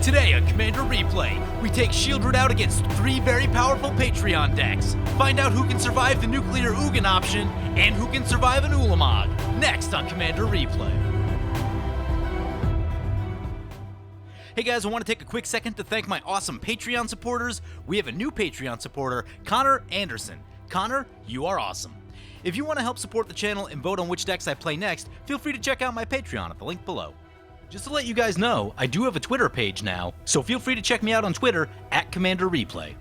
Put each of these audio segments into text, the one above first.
Today on Commander Replay, we take Sheoldred out against 3 very powerful Patreon decks. Find out who can survive the nuclear Ugin option and who can survive an Ulamog. Next on Commander Replay. Hey guys, I want to take a quick second to thank my awesome Patreon supporters. We have a new Patreon supporter, Connor Anderson. Connor, you are awesome. If you want to help support the channel and vote on which decks I play next, feel free to check out my Patreon at the link below. Just to let you guys know, I do have a Twitter page now, so feel free to check me out on Twitter at Commander Replay.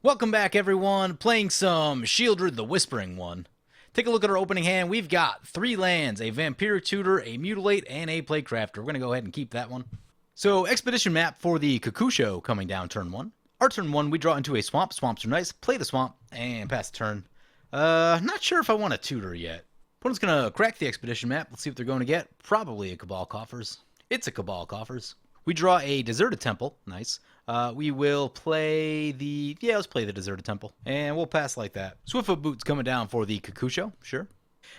Welcome back everyone, playing some Sheoldred the Whispering One. Take a look at our opening hand. We've got 3 lands, a Vampiric Tutor, a Mutilate, and a Plaguecrafter. We're going to go ahead and keep that one. So, Expedition map for the Kokusho coming down turn 1. Our turn 1, we draw into a swamp. Swamps are nice. Play the swamp, and pass the turn. Not sure if I want a tutor yet. Opponent's going to crack the Expedition map. Let's see what they're going to get. Probably a Cabal Coffers. It's a Cabal Coffers. We draw a Deserted Temple. Nice. We will play the... Yeah, let's play the Deserted Temple. And we'll pass like that. Swiftfoot Boots coming down for the Kokusho. Sure.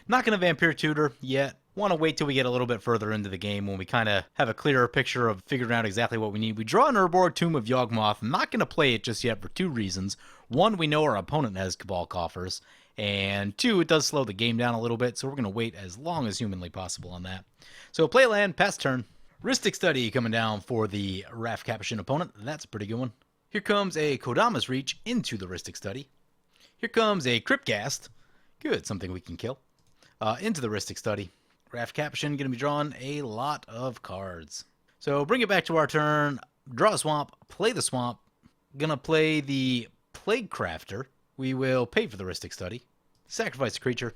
Not going to Vampiric Tutor yet. Want to wait till we get a little bit further into the game when we kind of have a clearer picture of figuring out exactly what we need. We draw an Urborg, Tomb of Yawgmoth. I'm not going to play it just yet for 2 reasons. 1, we know our opponent has Cabal Coffers. And 2, it does slow the game down a little bit, so we're going to wait as long as humanly possible on that. So play land, pass turn. Rhystic Study coming down for the Raff Capashen opponent. That's a pretty good one. Here comes a Kodama's Reach into the Rhystic Study. Here comes a Cryptghast. Good, something we can kill. Into the Rhystic Study. Raff Capashen going to be drawing a lot of cards. So bring it back to our turn. Draw a swamp. Play the swamp. Gonna play the Plaguecrafter. We will pay for the Rhystic Study. Sacrifice a creature.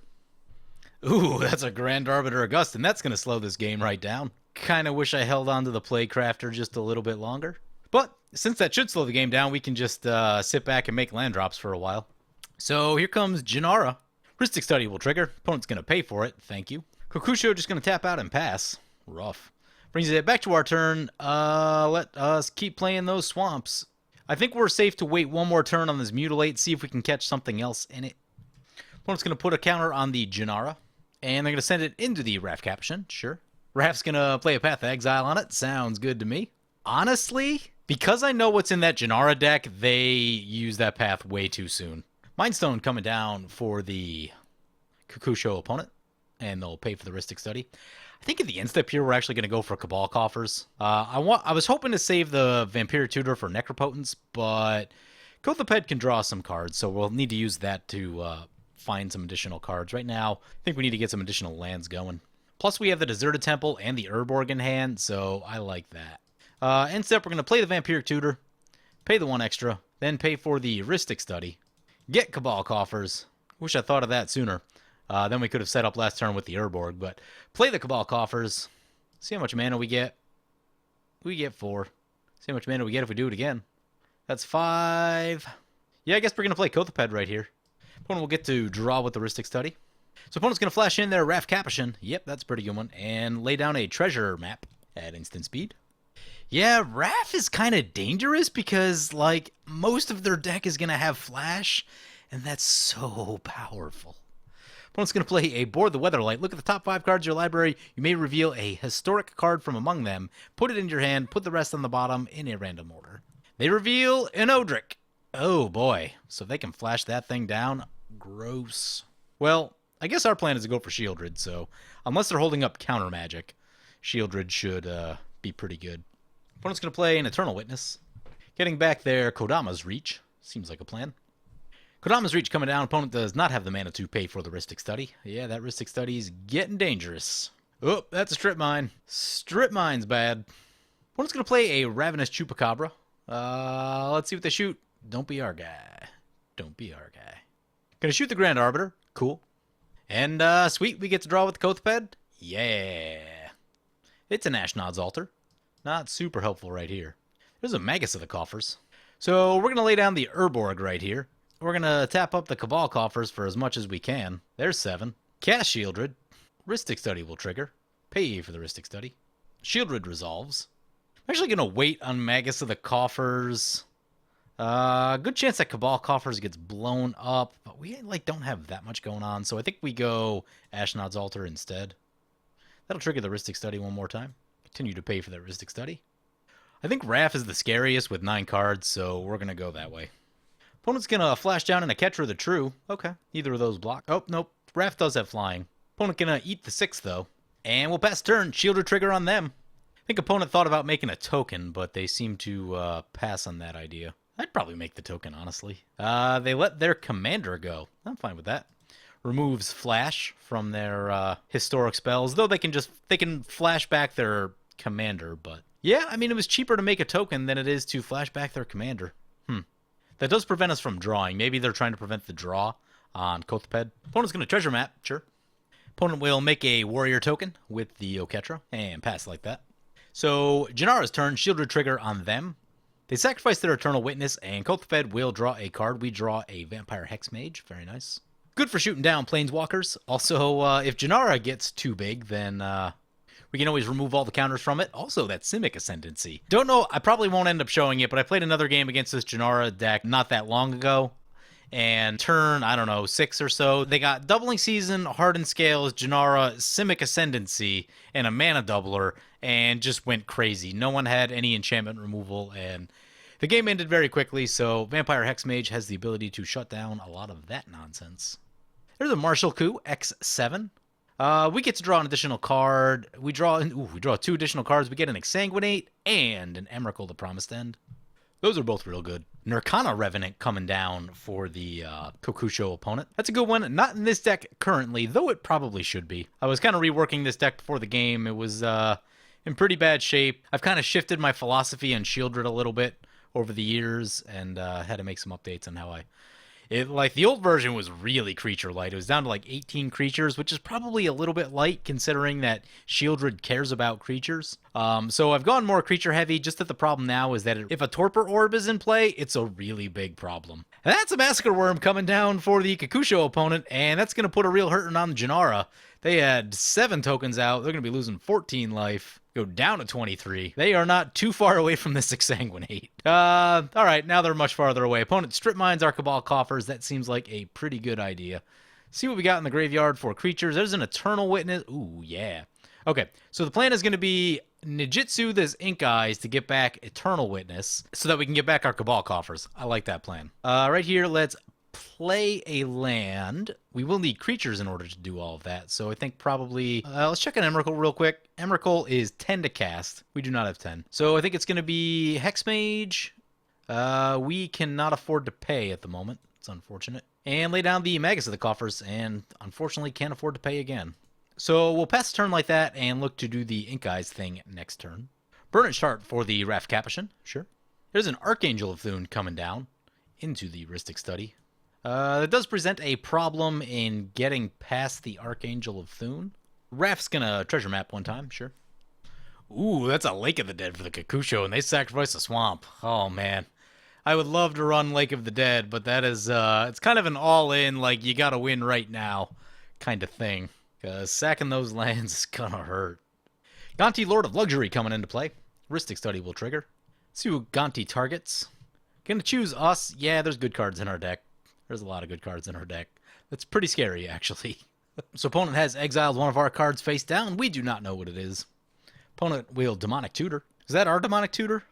Ooh, that's a Grand Arbiter Augustin. That's going to slow this game right down. Kind of wish I held on to the Plaguecrafter just a little bit longer. But since that should slow the game down, we can just sit back and make land drops for a while. So here comes Jenara. Rhystic Study will trigger. Opponent's going to pay for it. Thank you. Kokusho just going to tap out and pass. Rough. Brings it back to our turn. Let us keep playing those swamps. I think we're safe to wait one more turn on this Mutilate, see if we can catch something else in it. Opponent's going to put a counter on the Jenara. And they're going to send it into the Raff Capashen. Sure. Raff's going to play a Path of Exile on it. Sounds good to me. Honestly, because I know what's in that Jenara deck, they use that path way too soon. Mindstone coming down for the Kokusho opponent. And they'll pay for the Rhystic Study. I think at the end step here, we're actually going to go for Cabal Coffers. I was hoping to save the Vampiric Tutor for Necropotence, but Kothoped can draw some cards, so we'll need to use that to find some additional cards. Right now, I think we need to get some additional lands going. Plus, we have the Deserted Temple and the Urborg in hand, so I like that. End step, we're going to play the Vampiric Tutor, pay the 1 extra, then pay for the Rhystic Study, get Cabal Coffers. Wish I thought of that sooner. Then we could have set up last turn with the Urborg, but play the Cabal Coffers. See how much mana we get. We get 4. See how much mana we get if we do it again. That's 5. Yeah, I guess we're going to play Kothoped right here. Opponent will get to draw with the Rhystic Study. So opponent's going to flash in there Raff Capashen. Yep, that's a pretty good one. And lay down a treasure map at instant speed. Yeah, Raff is kind of dangerous because, like, most of their deck is going to have flash, and that's so powerful. Opponent's going to play a Board the Weatherlight. Look at the top 5 cards of your library. You may reveal a historic card from among them. Put it in your hand. Put the rest on the bottom in a random order. They reveal an Odric. Oh, boy. So they can flash that thing down. Gross. Well, I guess our plan is to go for Sheoldred, so unless they're holding up counter magic, Sheoldred should be pretty good. Opponent's going to play an Eternal Witness. Getting back their Kodama's Reach. Seems like a plan. Kodama's Reach coming down. Opponent does not have the mana to pay for the Rhystic Study. Yeah, that Rhystic Study's getting dangerous. Oh, that's a Strip Mine. Strip Mine's bad. Opponent's going to play a Ravenous Chupacabra. Let's see what they shoot. Don't be our guy. Don't be our guy. Gonna shoot the Grand Arbiter. Cool. And, sweet, we get to draw with the Kothoped. Yeah. It's an Ashnod's Altar. Not super helpful right here. There's a Magus of the Coffers. So, we're gonna lay down the Urborg right here. We're going to tap up the Cabal Coffers for as much as we can. There's 7. Cast Sheoldred. Rhystic Study will trigger. Pay for the Rhystic Study. Sheoldred resolves. I'm actually going to wait on Magus of the Coffers. Good chance that Cabal Coffers gets blown up, but we don't have that much going on, so I think we go Ashnod's Altar instead. That'll trigger the Rhystic Study one more time. Continue to pay for that Rhystic Study. I think Raff is the scariest with 9 cards, so we're going to go that way. Opponent's going to flash down in a Catcher of the True. Okay, either of those block. Oh, nope. Raff does have flying. Opponent going to eat the 6, though. And we'll pass turn. Sheoldred trigger on them. I think opponent thought about making a token, but they seem to pass on that idea. I'd probably make the token, honestly. They let their commander go. I'm fine with that. Removes flash from their historic spells, though they can flash back their commander, but yeah, I mean, it was cheaper to make a token than it is to flash back their commander. That does prevent us from drawing. Maybe they're trying to prevent the draw on Kothped. Opponent's going to treasure map, sure. Opponent will make a warrior token with the Oketra and pass like that. So, Jenara's turn, Sheoldred trigger on them. They sacrifice their Eternal Witness, and Kothped will draw a card. We draw a Vampire Hexmage. Very nice. Good for shooting down Planeswalkers. Also, if Jenara gets too big, then we can always remove all the counters from it. Also, that Simic Ascendancy. Don't know, I probably won't end up showing it, but I played another game against this Jenara deck not that long ago. And turn, I don't know, 6 or so, they got Doubling Season, Hardened Scales, Jenara, Simic Ascendancy, and a mana doubler, and just went crazy. No one had any enchantment removal, and the game ended very quickly, so Vampire Hexmage has the ability to shut down a lot of that nonsense. There's a Martial Coup, X7. We get to draw an additional card. We draw 2 additional cards. We get an Exsanguinate and an Emrakul, the Promised End. Those are both real good. Nurkana Revenant coming down for the Kokusho opponent. That's a good one. Not in this deck currently, though it probably should be. I was kind of reworking this deck before the game. It was in pretty bad shape. I've kind of shifted my philosophy on Sheoldred a little bit over the years and had to make some updates on how like, the old version was really creature light. It was down to like 18 creatures, which is probably a little bit light considering that Sheoldred cares about creatures. So I've gone more creature heavy, just that the problem now is that if a Torpor Orb is in play, it's a really big problem. And that's a Massacre Worm coming down for the Kokusho opponent, and that's going to put a real hurting on Jenara. They had 7 tokens out. They're going to be losing 14 life. Go down to 23. They are not too far away from this Exsanguinate. Alright, now they're much farther away. Opponent strip mines our Cabal Coffers. That seems like a pretty good idea. See what we got in the graveyard for creatures. There's an Eternal Witness. Ooh, yeah. Okay, so the plan is going to be Nijitsu this Ink Eyes to get back Eternal Witness so that we can get back our Cabal Coffers. I like that plan. Right here, let's play a land. We will need creatures in order to do all of that, so I think probably let's check on Emrakul real quick. Emrakul is 10 to cast. We do not have 10, so I think it's going to be Hexmage. We cannot afford to pay at the moment. It's unfortunate. And lay down the Magus of the Coffers, and unfortunately can't afford to pay again. So we'll pass a turn like that and look to do the Ink Eyes thing next turn. Burnish Chart for the Raff Capashen, sure. There's an Archangel of Thune coming down into the Rhystic Study. It does present a problem in getting past the Archangel of Thune. Raff's gonna treasure map one time, sure. Ooh, that's a Lake of the Dead for the Kokusho, and they sacrifice a swamp. Oh, man. I would love to run Lake of the Dead, but that is, it's kind of an all-in, like, you gotta win right now kind of thing. Because sacking those lands is gonna hurt. Gonti, Lord of Luxury, coming into play. Rhystic Study will trigger. See who Gonti targets. Gonna choose us. Yeah, there's good cards in our deck. There's a lot of good cards in our deck. That's pretty scary, actually. So opponent has exiled one of our cards face down. We do not know what it is. Opponent will Demonic Tutor. Is that our Demonic Tutor?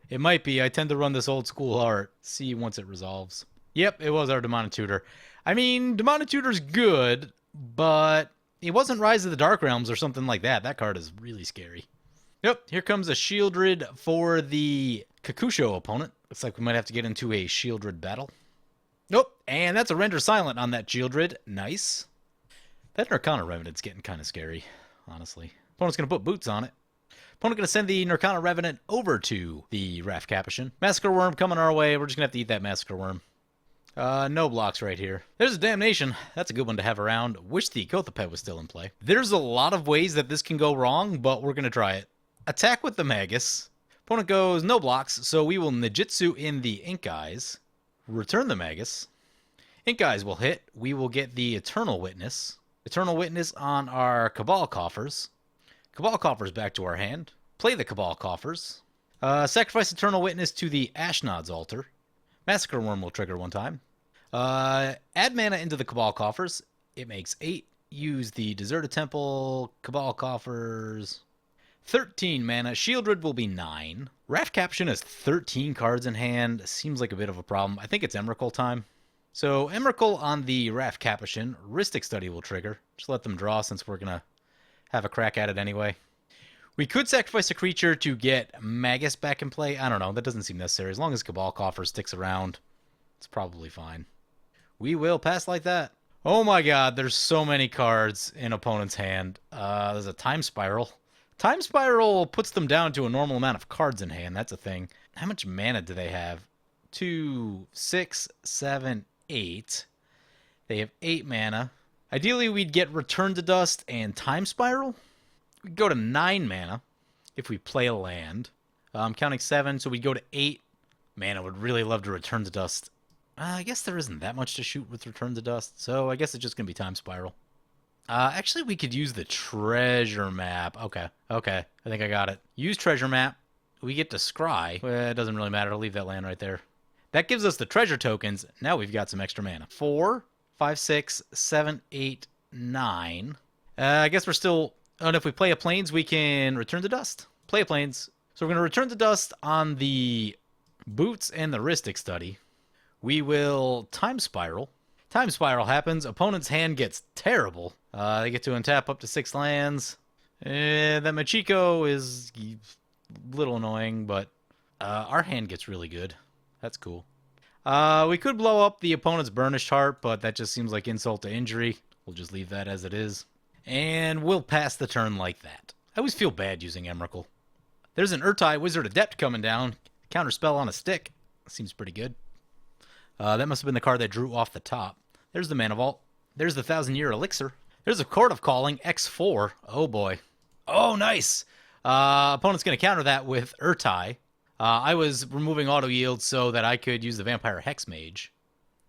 It might be. I tend to run this old school art. See once it resolves. Yep, it was our Demonic Tutor. I mean, Demonic Tutor's good, but it wasn't Rise of the Dark Realms or something like that. That card is really scary. Yep, here comes a Sheoldred for the Kokusho opponent. Looks like we might have to get into a Sheoldred battle. Nope, and that's a Render Silent on that Sheoldred. Nice. That Nurkana Revenant's getting kind of scary, honestly. Opponent's going to put boots on it. Opponent going to send the Nurkana Revenant over to the Raff Capashen. Massacre Worm coming our way. We're just going to have to eat that Massacre Worm. No blocks right here. There's a Damnation. That's a good one to have around. Wish the Kothped was still in play. There's a lot of ways that this can go wrong, but we're going to try it. Attack with the Magus. Opponent goes no blocks, so we will Nijitsu in the Ink Eyes. Return the Magus. Ink Eyes will hit. We will get the Eternal Witness. Eternal Witness on our Cabal Coffers. Cabal Coffers back to our hand. Play the Cabal Coffers. Sacrifice Eternal Witness to the Ashnod's Altar. Massacre Worm will trigger one time. Add mana into the Cabal Coffers. It makes 8. Use the Deserted Temple, Cabal Coffers. 13 mana. Sheoldred will be 9. Raff Capashen has 13 cards in hand. Seems like a bit of a problem. I think it's Emrakul time. So Emrakul on the Raff Capashen. Rhystic Study will trigger. Just let them draw since we're going to have a crack at it anyway. We could sacrifice a creature to get Magus back in play. I don't know. That doesn't seem necessary. As long as Cabal Coffer sticks around, it's probably fine. We will pass like that. Oh my god, there's so many cards in opponent's hand. There's a Time Spiral. Time Spiral puts them down to a normal amount of cards in hand. That's a thing. How much mana do they have? 2, 6, 7, 8. They have 8 mana. Ideally, we'd get Return to Dust and Time Spiral. We'd go to 9 mana if we play a land. I'm counting 7, so we'd go to 8. Man, I would really love to Return to Dust. I guess there isn't that much to shoot with Return to Dust, so I guess it's just going to be Time Spiral. Actually, we could use the treasure map. Okay. I think I got it. Use treasure map. We get to scry. Well, it doesn't really matter. I'll leave that land right there. That gives us the treasure tokens. Now we've got some extra mana. 4, 5, 6, 7, 8, 9. I guess we're still... And if we play a Plains, we can Return to Dust. Play a Plains. So we're going to Return to Dust on the Boots and the Rhystic Study. We will Time Spiral. Time Spiral happens. Opponent's hand gets terrible. They get to untap up to 6 lands. That Machiko is a little annoying, but our hand gets really good. That's cool. We could blow up the opponent's Burnished Heart, but that just seems like insult to injury. We'll just leave that as it is. And we'll pass the turn like that. I always feel bad using Emrakul. There's an Urtai Wizard Adept coming down. Counterspell on a stick. Seems pretty good. That must have been the card that drew off the top. There's the Mana Vault. There's the 1,000-Year Elixir. There's a Court of Calling, X4. Oh, boy. Oh, nice. Opponent's going to counter that with Urtai. I was removing auto yield so that I could use the Vampire Hexmage.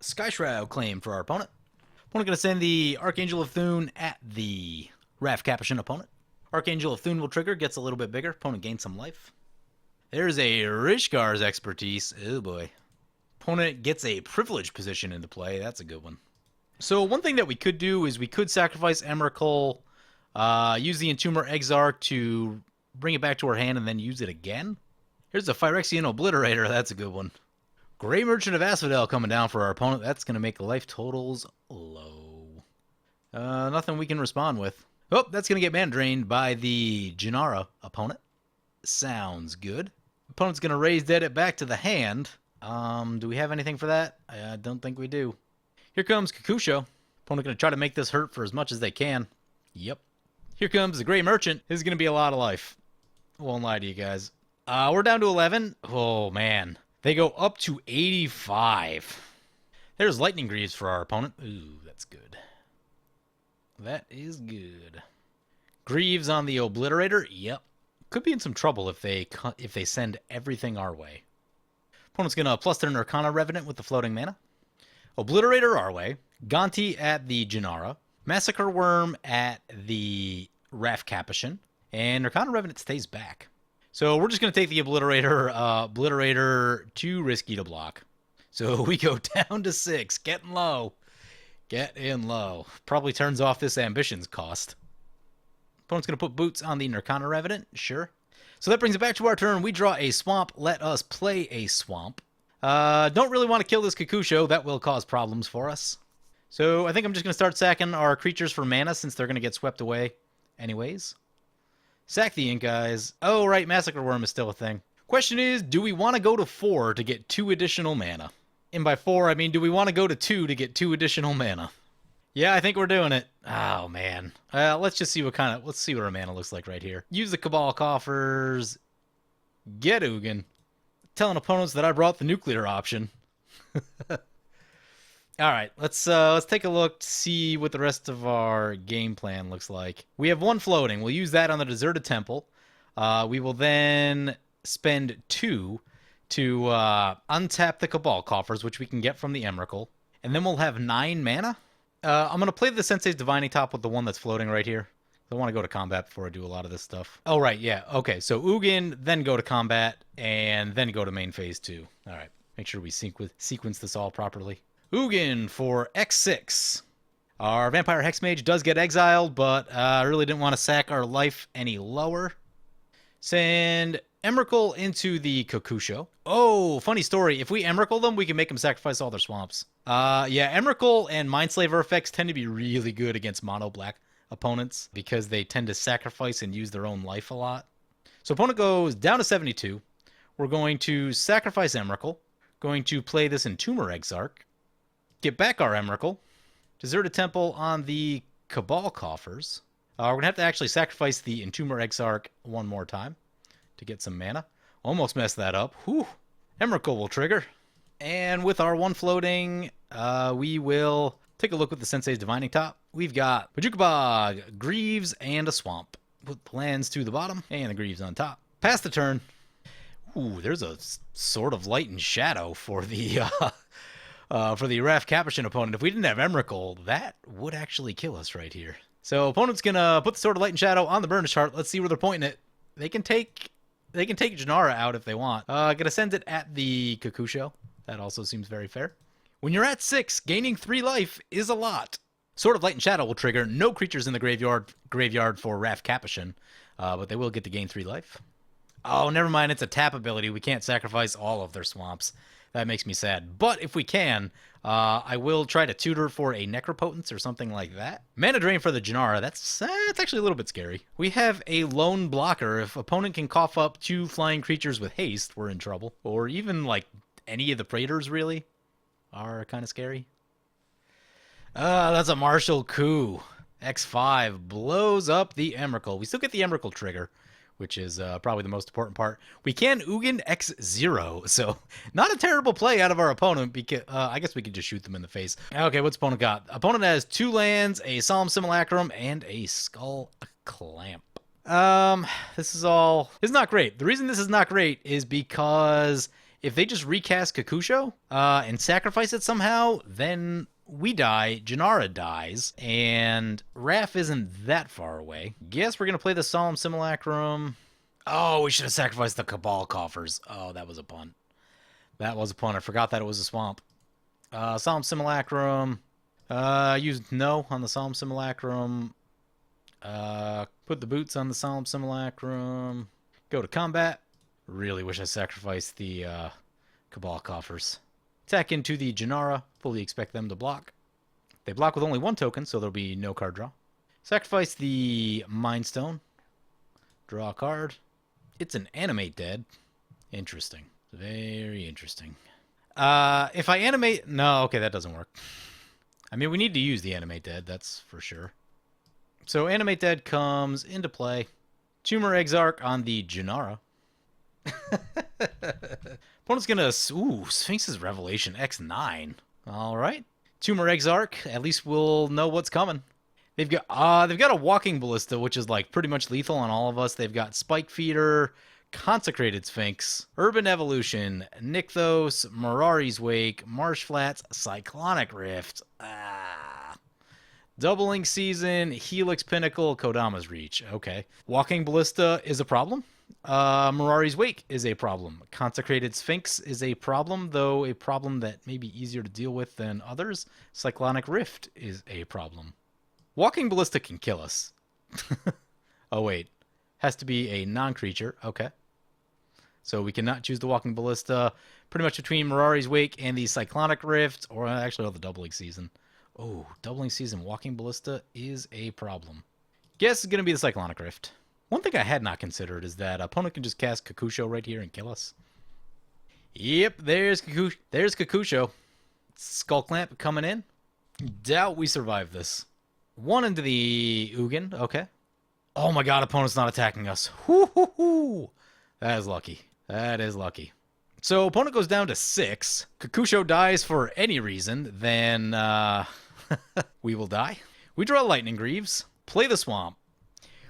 Skyshroud claim for our opponent. Opponent going to send the Archangel of Thune at the Raff Capashen opponent. Archangel of Thune will trigger, gets a little bit bigger. Opponent gains some life. There's a Rishkar's Expertise. Oh, boy. Opponent gets a privileged position into play. That's a good one. So one thing that we could do is we could sacrifice Emrakul, use the Entomber Exarch to bring it back to our hand and then use it again. Here's a Phyrexian Obliterator. That's a good one. Grey Merchant of Asphodel coming down for our opponent. That's going to make the life totals low. Nothing we can respond with. Oh, that's going to get mana drained by the Jenara opponent. Sounds good. Opponent's going to raise dead it back to the hand. Do we have anything for that? I don't think we do. Here comes Kokusho. Opponent going to try to make this hurt for as much as they can. Yep. Here comes the Grey Merchant. This is going to be a lot of life. I won't lie to you guys. We're down to 11. Oh, man. They go up to 85. There's Lightning Greaves for our opponent. Ooh, that's good. That is good. Greaves on the Obliterator. Yep. Could be in some trouble if they send everything our way. Opponent's going to plus turn Arcana Revenant with the floating mana. Obliterator our way. Gonti at the Jenara. Massacre Worm at the Raff Capashen. And Arcana Revenant stays back. So we're just going to take the Obliterator. Obliterator too risky to block. So we go down to 6. Getting low. Getting low. Probably turns off this Ambitions cost. Opponent's going to put Boots on the Arcana Revenant. Sure. So that brings it back to our turn. We draw a Swamp. Let us play a Swamp. Don't really want to kill this Kokusho. That will cause problems for us. So I think I'm just going to start sacking our creatures for mana since they're going to get swept away anyways. Sack the Ink Eyes. Oh, right. Massacre Worm is still a thing. Question is, do we want to go to 4 to get 2 additional mana? And by 4, I mean, do we want to go to 2 to get 2 additional mana? Yeah, I think we're doing it. Oh, man. Let's just see let's see what our mana looks like right here. Use the Cabal Coffers. Get Ugin. Telling opponents that I brought the nuclear option. All right, let's take a look to see what the rest of our game plan looks like. We have 1 floating. We'll use that on the Deserted Temple. We will then spend 2 to untap the Cabal Coffers, which we can get from the Emrakul. And then we'll have 9 mana. I'm going to play the Sensei's Divining Top with the one that's floating right here. I want to go to combat before I do a lot of this stuff. Oh, right, yeah. Okay, so Ugin, then go to combat, and then go to main phase 2. All right, make sure we sequence this all properly. Ugin for X6. Our Vampire Hexmage does get exiled, but I really didn't want to sack our life any lower. Send Emrakul into the Kokusho. Oh, funny story. If we Emrakul them, we can make them sacrifice all their swamps. Yeah, Emrakul and Mindslaver effects tend to be really good against mono black opponents because they tend to sacrifice and use their own life a lot. So opponent goes down to 72. We're going to sacrifice Emrakul. Going to play this Entomber Exarch. Get back our Emrakul. Desert a temple on the Cabal Coffers. We're going to have to actually sacrifice the Entomber Exarch one more time to get some mana. Almost messed that up. Whew. Emrakul will trigger. And with our one floating, we will take a look with the Sensei's Divining Top. We've got Bojuka Bog, Greaves, and a Swamp. Put the lands to the bottom, and the Greaves on top. Pass the turn. Ooh, there's a sort of light and shadow for the Raff Capashen opponent. If we didn't have Emrakul, that would actually kill us right here. So opponent's gonna put the Sword of Light and Shadow on the Burnish Heart. Let's see where they're pointing it. They can take Jenara out if they want. Gonna send it at the Kokusho. That also seems very fair. When you're at 6, gaining 3 life is a lot. Sword of Light and Shadow will trigger. No creatures in the graveyard for Raff Capashen, but they will get to gain 3 life. Oh, never mind. It's a tap ability. We can't sacrifice all of their swamps. That makes me sad. But if we can, I will try to tutor for a Necropotence or something like that. Mana Drain for the Jenara. That's actually a little bit scary. We have a lone blocker. If opponent can cough up 2 flying creatures with haste, we're in trouble. Or even, like, any of the Praetors, really, are kind of scary. That's a Martial Coup. X5 blows up the Emrakul. We still get the Emrakul trigger, which is probably the most important part. We can Ugin X0, so not a terrible play out of our opponent, because I guess we could just shoot them in the face. Okay, what's opponent got? Opponent has 2 lands, a Solemn Simulacrum, and a Skull Clamp. This is not great. The reason this is not great is because if they just recast Kokusho and sacrifice it somehow, then we die, Jenara dies, and Raff isn't that far away. Guess we're going to play the Solemn Simulacrum. Oh, we should have sacrificed the Cabal Coffers. Oh, that was a punt. That was a punt. I forgot that it was a swamp. Solemn Simulacrum. Use no on the Solemn Simulacrum. Put the boots on the Solemn Simulacrum. Go to combat. Really wish I sacrificed the Cabal Coffers. Attack into the Jenara. Fully expect them to block. They block with only 1 token, so there'll be no card draw. Sacrifice the Mind Stone. Draw a card. It's an Animate Dead. Interesting. Very interesting. If I animate... No, okay, that doesn't work. I mean, we need to use the Animate Dead, that's for sure. So Animate Dead comes into play. Tumor Exarch on the Jenara. Opponent's gonna... Ooh, Sphinx's Revelation X9. Alright. Tumor Exarch. At least we'll know what's coming. They've got a Walking Ballista, which is like pretty much lethal on all of us. They've got Spike Feeder, Consecrated Sphinx, Urban Evolution, Nykthos, Mirari's Wake, Marsh Flats, Cyclonic Rift. Doubling Season, Helix Pinnacle, Kodama's Reach. Okay. Walking Ballista is a problem. Mirari's Wake is a problem. Consecrated Sphinx is a problem, though a problem that may be easier to deal with than others. Cyclonic Rift is a problem. Walking Ballista can kill us. Oh, wait. Has to be a non-creature. Okay. So we cannot choose the Walking Ballista. Pretty much between Mirari's Wake and the Cyclonic Rift, or actually all the Doubling Season. Oh, Doubling Season Walking Ballista is a problem. Guess it's going to be the Cyclonic Rift. One thing I had not considered is that opponent can just cast Kokusho right here and kill us. Yep, there's Kokusho. Skull Clamp coming in. Doubt we survive this. 1 into the Ugin. Okay. Oh my god, opponent's not attacking us. Whoo-hoo-hoo. That is lucky. That is lucky. So opponent goes down to 6. Kokusho dies for any reason, then we will die. We draw Lightning Greaves. Play the Swamp.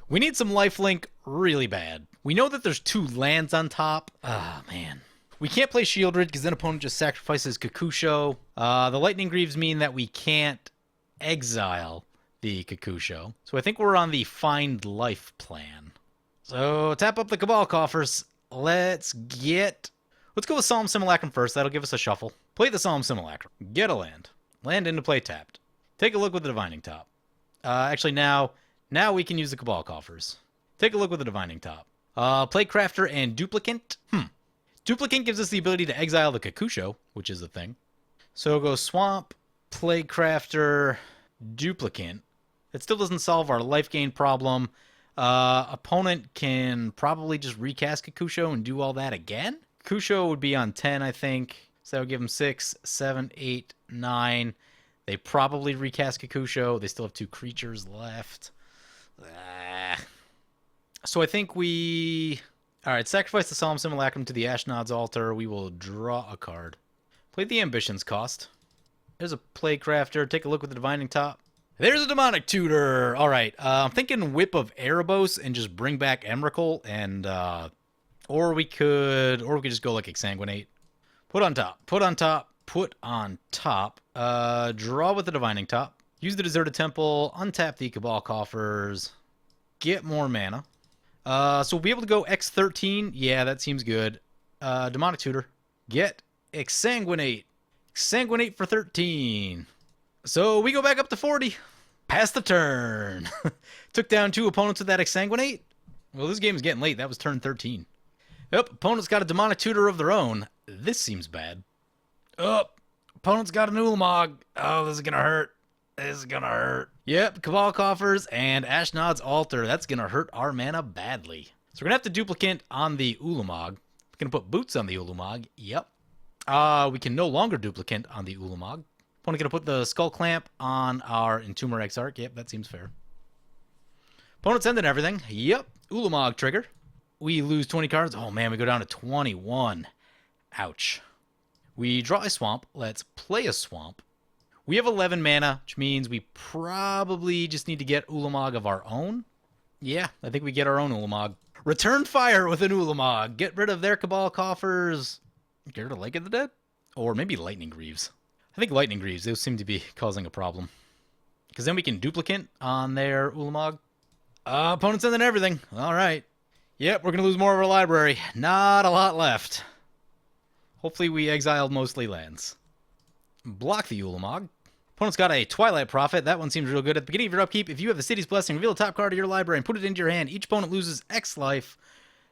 We need some lifelink really bad. We know that there's 2 lands on top. Ah, man. We can't play Sheoldred because then opponent just sacrifices Kokusho. The Lightning Greaves mean that we can't exile the Kokusho. So I think we're on the Find Life plan. So tap up the Cabal Coffers. Let's go with Solemn Simulacrum first. That'll give us a shuffle. Play the Solemn Simulacrum. Get a land. Land into play tapped. Take a look with the Divining Top. Actually, now we can use the Cabal Coffers. Take a look with the Divining Top. Playcrafter and Duplicant. Duplicant gives us the ability to exile the Kokusho, which is a thing. So go Swamp, Playcrafter, Duplicant. It still doesn't solve our life gain problem. Opponent can probably just recast Kokusho and do all that again. Kokusho would be on 10, I think. So that would give them 6, 7, 8, 9. They probably recast Kokusho. They still have 2 creatures left. So I think we... Alright, sacrifice the Solemn Simulacrum to the Ashnod's altar. We will draw a card. Play the Ambitions cost. There's a Playcrafter. Take a look with the Divining Top. There's a Demonic Tutor! Alright, I'm thinking Whip of Erebos and just bring back Emrakul and, or we could just go like Exsanguinate. Put on top, put on top, put on top. Draw with the Divining Top. Use the Deserted Temple, untap the Cabal Coffers, get more mana. So we'll be able to go X13. Yeah, that seems good. Demonic Tutor. Get Exsanguinate. Exsanguinate for 13. So we go back up to 40. Pass the turn. Took down 2 opponents with that Exsanguinate. Well, this game is getting late. That was turn 13. Yep, opponent's got a Demonic Tutor of their own. This seems bad. Oh, opponent's got an Ulamog. Oh, this is going to hurt. This is going to hurt. Yep, Cabal Coffers and Ashnod's Altar. That's going to hurt our mana badly. So we're going to have to duplicate on the Ulamog. We're going to put boots on the Ulamog. Yep. We can no longer duplicate on the Ulamog. Opponent going to put the Skull Clamp on our Entomber Exarch. Yep, that seems fair. Opponent's ending everything. Yep. Ulamog trigger. We lose 20 cards. Oh, man, we go down to 21. Ouch. We draw a Swamp. Let's play a Swamp. We have 11 mana, which means we probably just need to get Ulamog of our own. Yeah, I think we get our own Ulamog. Return fire with an Ulamog. Get rid of their Cabal Coffers. Get rid of Lake of the Dead? Or maybe Lightning Greaves. I think Lightning Greaves. Those seem to be causing a problem. Because then we can duplicate on their Ulamog. Opponent's ending everything. All right. Yep, we're going to lose more of our library. Not a lot left. Hopefully we exiled mostly lands. Block the Ulamog. Opponent's got a Twilight Prophet. That one seems real good. At the beginning of your upkeep, if you have the City's Blessing, reveal the top card of your library and put it into your hand. Each opponent loses X life,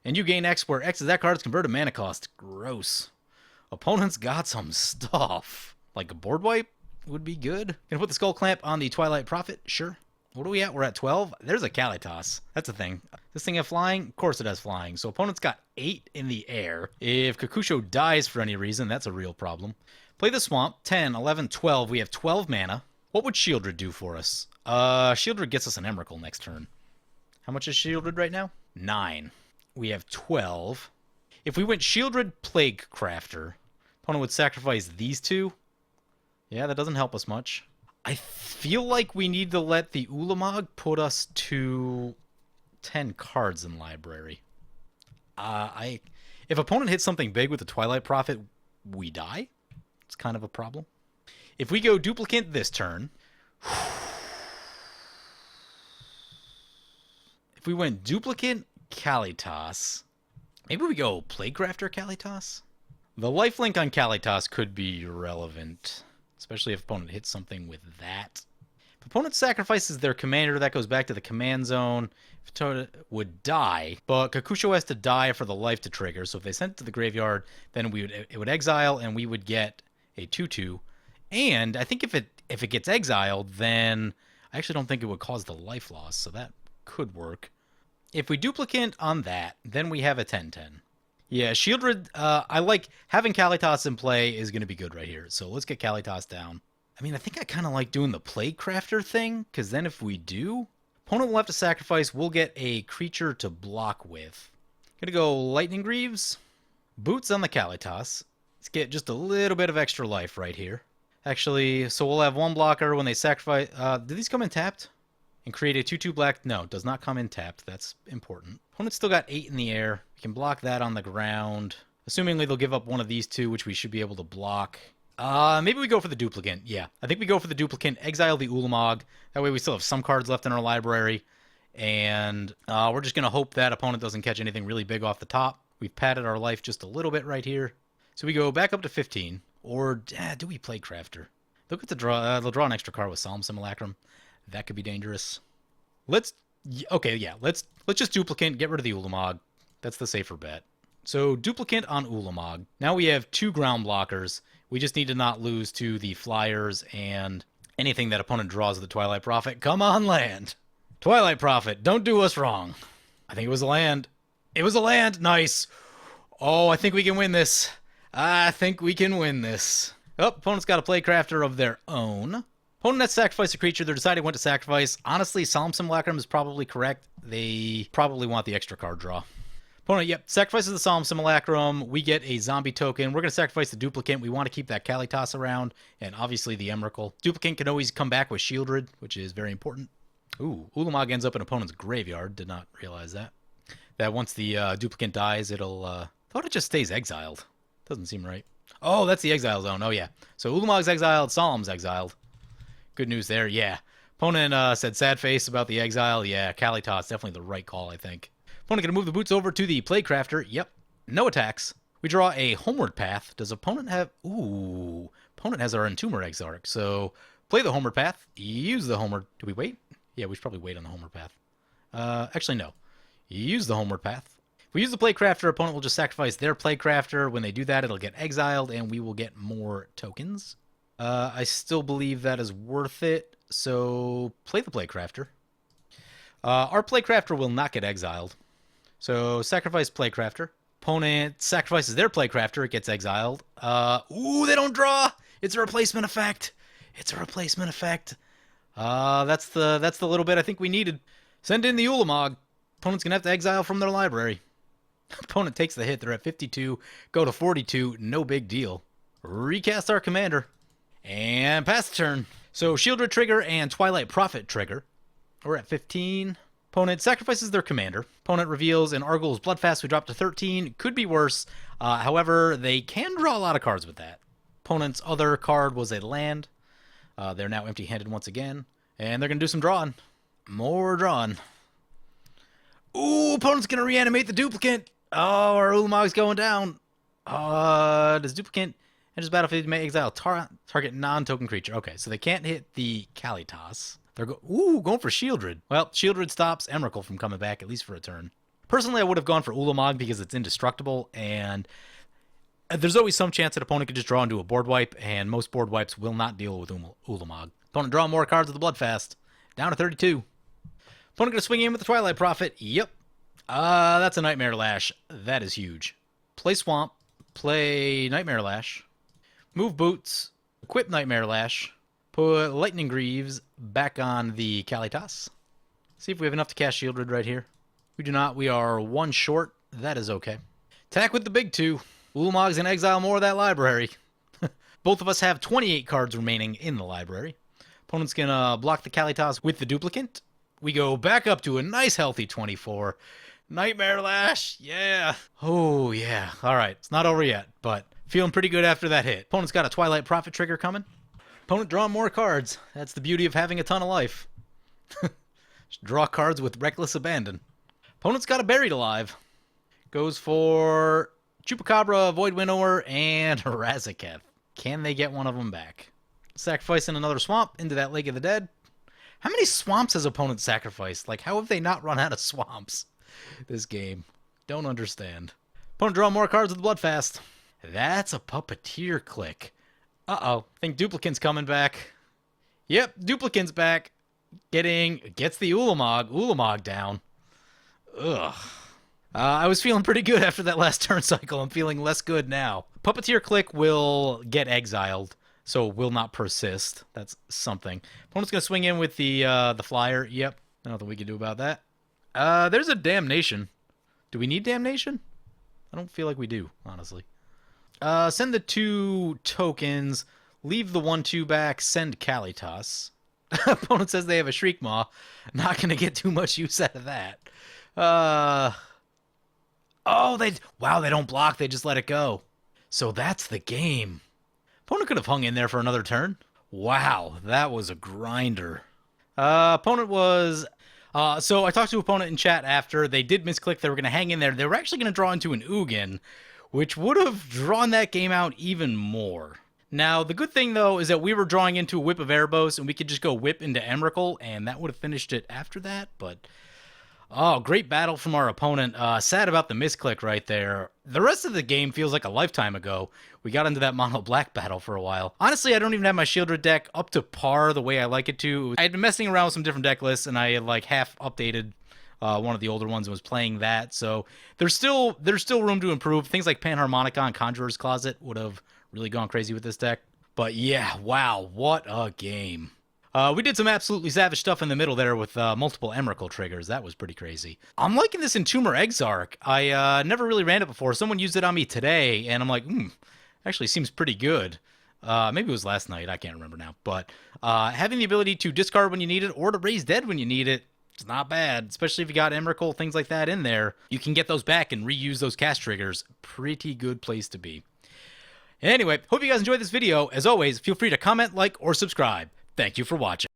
and you gain X, where X is that card's converted mana cost. Gross. Opponent's got some stuff. Like a board wipe would be good. Gonna put the Skull Clamp on the Twilight Prophet? Sure. What are we at? We're at 12. There's a Kalitas. That's a thing. This thing have flying? Of course it has flying. So opponent's got 8 in the air. If Kokusho dies for any reason, that's a real problem. Play the Swamp. 10, 11, 12. We have 12 mana. What would Sheoldred do for us? Sheoldred gets us an Emrakul next turn. How much is Sheoldred right now? 9. We have 12. If we went Sheoldred Plaguecrafter, opponent would sacrifice these 2. Yeah, that doesn't help us much. I feel like we need to let the Ulamog put us to 10 cards in library. If opponent hits something big with the Twilight Prophet, we die. It's kind of a problem. If we go duplicate this turn, if we went duplicate Kalitas, maybe we go Plaguecrafter Kalitas? The lifelink on Kalitas could be relevant, especially if opponent hits something with that. If opponent sacrifices their commander, that goes back to the command zone. If opponent would die, but Kokusho has to die for the life to trigger. So if they sent it to the graveyard, then it would exile, and we would get a 2/2. And I think if it gets exiled, then I actually don't think it would cause the life loss, so that could work. If we duplicate on that, then we have a 10/10. Yeah, Sheoldred, I like having Kalitas in play is going to be good right here. So let's get Kalitas down. I mean, I think I kind of like doing the Plaguecrafter thing, because then if we do, opponent will have to sacrifice. We'll get a creature to block with. Gonna go Lightning Greaves. Boots on the Kalitas. Let's get just a little bit of extra life right here. Actually, so we'll have one blocker when they sacrifice. Do these come in tapped? And create a 2/2 black? No, it does not come in tapped. That's important. Opponent's still got 8 in the air. We can block that on the ground. Assumingly they'll give up one of these 2, which we should be able to block. Maybe we go for the duplicate. Yeah, I think we go for the duplicate. Exile the Ulamog. That way we still have some cards left in our library. And we're just going to hope that opponent doesn't catch anything really big off the top. We've padded our life just a little bit right here. So we go back up to 15. Or do we play Crafter? They'll get to draw. They'll draw an extra card with Solemn Simulacrum. That could be dangerous. Let's just duplicate, get rid of the Ulamog. That's the safer bet. So duplicate on Ulamog. Now we have 2 ground blockers. We just need to not lose to the flyers and anything that opponent draws with the Twilight Prophet. Come on, land. Twilight Prophet, don't do us wrong. I think it was a land. It was a land. Nice. Oh, I think we can win this. I think we can win this. Oh, opponent's got a Playcrafter of their own. Opponent has sacrificed a creature. They're deciding what to sacrifice. Honestly, Solemn Simulacrum is probably correct. They probably want the extra card draw. Opponent, yep, sacrifices the Solemn Simulacrum. We get a zombie token. We're going to sacrifice the Duplicant. We want to keep that Kalitas around, and obviously the Emrakul. Duplicant can always come back with Sheoldred, which is very important. Ooh, Ulamog ends up in opponent's graveyard. Did not realize that. That once the Duplicant dies, it'll... thought it just stays exiled. Doesn't seem right. Oh, that's the exile zone. Oh, yeah. So Ulamog's exiled, Solemn's exiled. Good news there, yeah. Opponent said sad face about the exile. Yeah, Kalitas, definitely the right call, I think. Opponent going to move the boots over to the Playcrafter. Yep. No attacks. We draw a Homeward Path. Does opponent have... Ooh. Opponent has our Entomber Exarch. So play the Homeward Path. Use the Homeward... Do we wait? Yeah, we should probably wait on the Homeward Path. Actually, no. Use the Homeward Path. If we use the Playcrafter, opponent will just sacrifice their Playcrafter. When they do that, it'll get exiled, and we will get more tokens. I still believe that is worth it, so play the Playcrafter. Our Playcrafter will not get exiled. So sacrifice Playcrafter. Opponent sacrifices their Playcrafter. It gets exiled. Ooh, they don't draw. It's a replacement effect. It's a replacement effect. That's the little bit I think we needed. Send in the Ulamog. Opponent's going to have to exile from their library. Opponent takes the hit. They're at 52. Go to 42. No big deal. Recast our commander. And pass the turn. So Sheoldred trigger and Twilight Prophet trigger. We're at 15. Opponent sacrifices their commander. Opponent reveals an Argol's Bloodfast. We drop to 13. Could be worse. However, they can draw a lot of cards with that. Opponent's other card was a land. They're now empty-handed once again. And they're going to do some drawing. More drawing. Ooh, opponent's going to reanimate the Duplicant. Oh, our Ulamog's going down. Does Duplicant enters battlefield may exile target non-token creature. Okay, so they can't hit the Kalitas. They're going for Sheoldred. Well, Sheoldred stops Emrakul from coming back, at least for a turn. Personally, I would have gone for Ulamog because it's indestructible, and there's always some chance that opponent could just draw into a board wipe, and most board wipes will not deal with Ulamog. Opponent draw more cards with the Bloodfast. Down to 32. Opponent going to swing in with the Twilight Prophet. Yep. That's a Nightmare Lash. That is huge. Play Swamp. Play Nightmare Lash. Move Boots. Equip Nightmare Lash. Put Lightning Greaves back on the Kalitas. See if we have enough to cast Sheoldred right here. We do not. We are 1 short. That is okay. Attack with the big 2. Ulamog's going to exile more of that library. Both of us have 28 cards remaining in the library. Opponent's going to block the Kalitas with the Duplicant. We go back up to a nice healthy 24. Nightmare Lash, yeah. Oh, yeah. All right, it's not over yet, but feeling pretty good after that hit. Opponent's got a Twilight Prophet trigger coming. Opponent drawing more cards. That's the beauty of having a ton of life. Just draw cards with reckless abandon. Opponent's got a Buried Alive. Goes for Chupacabra, Void Winnower, and Razaketh. Can they get one of them back? Sacrificing another swamp into that Lake of the Dead. How many swamps has opponent sacrificed? Like, how have they not run out of swamps this game? Don't understand. Opponent draw more cards with the Bloodfast. That's a Puppeteer click. Uh-oh. I think Duplicant's coming back. Yep, Duplicant's back. Gets the Ulamog down. Ugh. I was feeling pretty good after that last turn cycle. I'm feeling less good now. Puppeteer click will get exiled, so will not persist. That's something. Opponent's going to swing in with the flyer. Yep. Nothing we can do about that. There's a Damnation. Do we need Damnation? I don't feel like we do, honestly. Send the 2 tokens. Leave the 1/2 back. Send Kalitas. Opponent says they have a Shriekmaw. Not going to get too much use out of that. Oh, they don't block. They just let it go. So that's the game. Opponent could have hung in there for another turn. Wow, that was a grinder. Opponent was... so I talked to opponent in chat after. They did misclick. They were going to hang in there. They were actually going to draw into an Ugin, which would have drawn that game out even more. Now, the good thing, though, is that we were drawing into a Whip of Erebos, and we could just go Whip into Emrakul, and that would have finished it after that, but Oh, great battle from our opponent. Sad about the misclick right there. The rest of the game feels like a lifetime ago. We got into that mono black battle for a while. Honestly, I don't even have my Sheoldred deck up to par the way I like it to. I had been messing around with some different deck lists, and I had like half updated one of the older ones and was playing that. So there's still room to improve. Things like Panharmonica and Conjurer's Closet would have really gone crazy with this deck. But yeah, wow, what a game. We did some absolutely savage stuff in the middle there with multiple Emrakul triggers. That was pretty crazy. I'm liking this Entomber Exarch. I never really ran it before. Someone used it on me today, and I'm like, actually seems pretty good. Maybe it was last night. I can't remember now. But having the ability to discard when you need it or to raise dead when you need it, it's not bad, especially if you got Emrakul, things like that in there. You can get those back and reuse those cast triggers. Pretty good place to be. Anyway, hope you guys enjoyed this video. As always, feel free to comment, like, or subscribe. Thank you for watching.